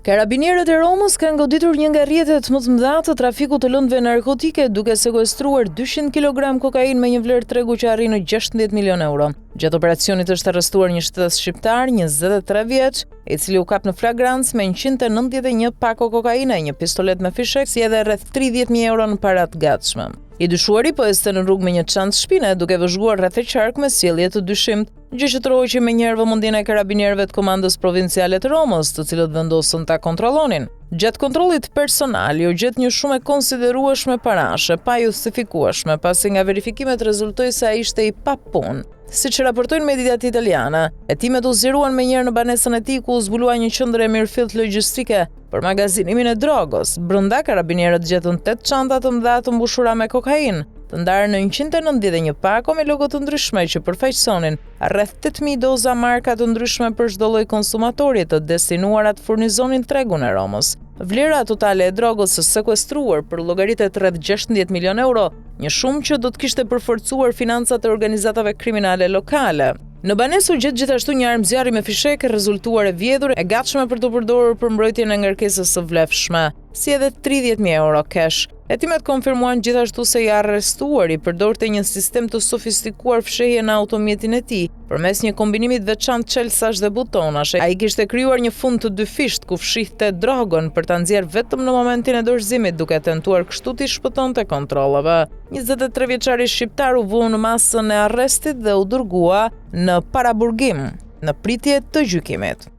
Karabinierët e Romës kanë goditur një nga rrjetet më të mëdha të trafikut të lëndëve narkotike duke sekuestruar 200 kg kokainë me një vlerë tregu që arrin në 16 milion euro. Gjatë operacionit është arrestuar një shtetas shqiptar, 23 vjeç, i cili u kap në flagrancë me 191 pako kokaine, një pistolet me fishek, si edhe rreth 30.000 euro në para të gatshme. I dyshuari po ecte në rrugë me një çantë shpine duke vëzhguar rreth e qark me sjellje të dyshimt, gjë që troqi me njëherë vëmendjen e karabinierëve të Komandës Provinciale të Romës, të cilët vendosën ta kontrollonin. Gjatë kontrollit personal, u gjet një shumë e konsiderueshme parashe, pa justifikueshme, pasi nga verifikimet rezultoi se ai ishte i papunë. Siç raportojnë mediat italiane, hetimet u zgjeruan menjëherë në banesën e tij ku u zbulua një qendër e mirëfillt logjistike për magazinimin e drogës. Brenda karabinierët gjetën 8 çanta të mëdha të mbushura me kokainë, të ndarë në 191 pako me logo të ndryshme që përfaqësonin rreth 8.000 doza marka të ndryshme për çdo lloj konsumatori të destinuara të furnizonin tregun e Romës. Vlera totale e drogës së sekuestruar përllogaritet rreth 16 milion euro, një shumë që do të kishte përforcuar financat e organizatave kriminale lokale. Në banesë u gjet gjithashtu një armë zjarri me fishek e rezultuar e vjedhur, e gatshme për të përdorur për mbrojtjen e ngarkesës së vlefshme, si edhe 30.000 euro cash. Hetimet konfirmuan gjithashtu se i arrestuari përdorte një sistem të sofistikuar fshehje në automjetin e tij, përmes një kombinimi të veçantë çelësash dhe butonash. Ai kishte krijuar një fund të dyfisht ku fshihte drogën për ta nxjerrë vetëm në momentin e dorëzimit, duke tentuar kështu t'i shpëtonte kontrollave. 23 vjeçari shqiptar u vu në masën e arrestit dhe u dërgua në paraburgim në pritje të gjykimit.